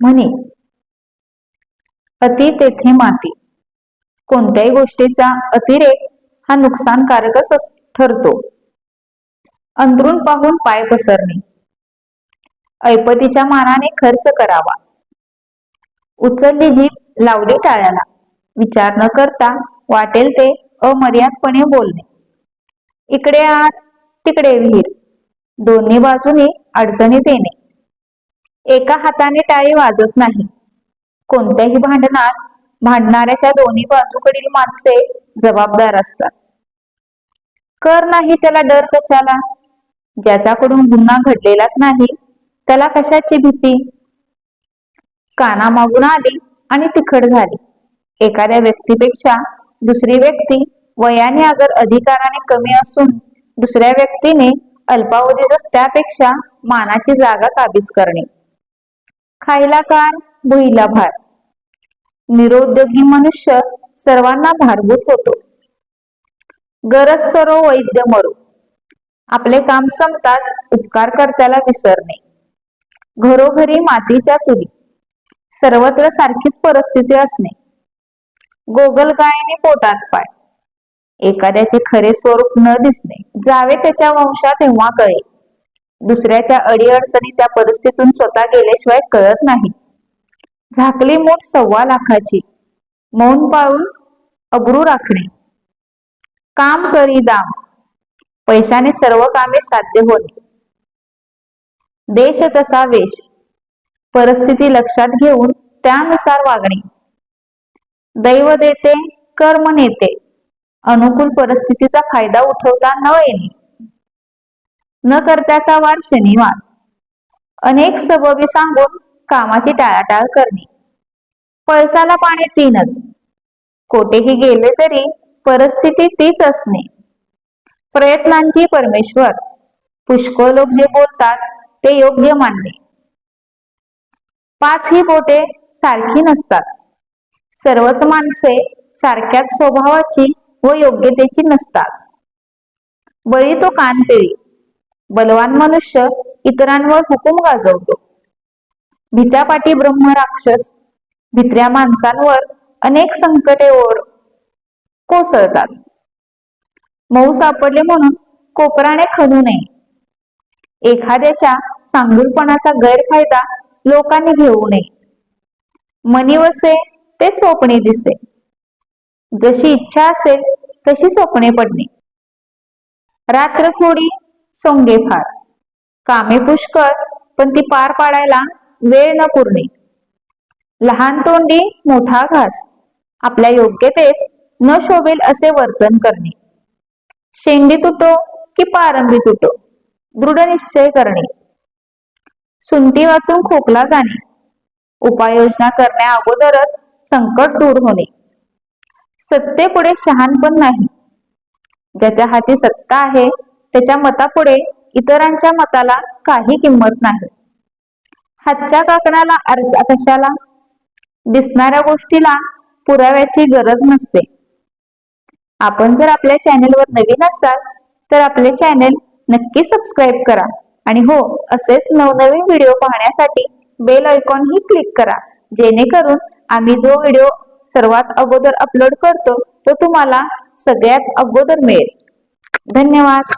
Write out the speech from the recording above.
म्हणे, अति तेथे माती. कोणत्याही गोष्टीचा अतिरेक हा नुकसानकारकच ठरतो. अंतरून पाहून पाय पसरणे. ऐपतीच्या मानाने खर्च करावा. उचलली जीभ लावली टाळ्याला. विचार न करता वाटेल ते अमर्यादपणे बोलणे. इकडे आत तिकडे विहीर, दोन्ही बाजूने अडचणीत येणे. एका हाताने टाळी वाजत नाही. कोणत्याही भांडणात भांडणाऱ्याच्या दोन्ही बाजूकडील माणसे जबाबदार असतात. कर नाही त्याला डर कशाला? ज्याच्याकडून गुन्हा घडलेलाच नाही त्याला कशाची भीती? कानामागून आली आणि तिखट झाली. एखाद्या व्यक्तीपेक्षा दुसरी व्यक्ती वयाने अगर अधिकाराने कमी असून दुसऱ्या व्यक्तीने अल्पावधीतच त्यापेक्षा मानाची जागा काबीज करणे. खायला कार, भुईला भार. निरुद्योगी मनुष्य सर्वांना भारभूत होतो. गरज सरो वैद्य मरो. आपले काम संपताच उपकारकर्त्याला विसरणे. घरोघरी मातीच्या चुली. सर्वत्र सारखीच परिस्थिती असणे. गोगलगायीने पोटात पाय. एखाद्याचे खरे स्वरूप न दिसणे. जावे त्याच्या वंशात तेव्हा कळे. दुसऱ्याच्या अडीअडचणी त्या परिस्थितीतून स्वतः गेल्याशिवाय कळत नाही. झाकली मूठ 1.25 लाखाची. मौन पाळून अब्रू राखणे. काम करी दाम. पैशाने सर्व कामे साध्य होणे. देश तसा वेश. परिस्थिती लक्षात घेऊन त्यानुसार वागणे. दैव देते, कर्म नेते. अनुकूल परिस्थितीचा फायदा उठवता न येणे. न करत्याचा वार शनिवार. अनेक सबबी सांगून कामाची टाळाटाळ करणे. पळसाला पाणी 3च. कोठेही गेले तरी परिस्थिती तीच असणे. प्रयत्नांची परमेश्वर. पुष्कळ लोक जे बोलतात ते योग्य मानणे. 5 ही बोटे सारखी नसतात. सर्वच माणसे सारख्याच स्वभावाची व योग्यतेची नसतात. बळी तो कानपिळी. बलवान मनुष्य इतरांवर हुकूम गाजवतो. भित्यापाठी ब्रह्म राक्षस. भित्र्या माणसांवर अनेक संकटे कोसळतात. मऊ सापडले म्हणून कोपराने खणू नये. एखाद्याच्या चांगुलपणाचा गैरफायदा लोकांनी घेऊ नये. मनी वसे ते स्वप्ने दिसे. जशी इच्छा असेल तशी स्वप्ने पडणे. रात्र थोडी सोंगे फार. कामे पुष्कळ पण ती पार पाडायला वेळ न पुरणे. लहान तोंडी मोठा घास. आपल्या योग्यतेस न शोभेल असे वर्तन करणे. शेंडी तुटो की पारंबी तुटो दृढ निश्चय करणे. सुंटी वाचून खोकला जाणे. उपाययोजना करण्या अगोदरच संकट दूर होणे. सत्तेपुढे शहाणपण नाही. ज्याच्या हाती सत्ता आहे त्याच्या मतापुढे इतरांच्या मताला काही किंमत नाही. हातच्या काकणाला आरसा कशाला? दिसणाऱ्या गोष्टीला पुराव्याची गरज नसते. आपण जर आपल्या चॅनेलवर नवीन असाल तर आपले चॅनेल नक्की सबस्क्राईब करा आणि हो, असेच नवनवीन व्हिडिओ पाहण्यासाठी बेल आयकॉन ही क्लिक करा, जेणेकरून आम्ही जो व्हिडिओ सर्वात अगोदर अपलोड करतो तो तुम्हाला सगळ्यात अगोदर मिळेल. धन्यवाद.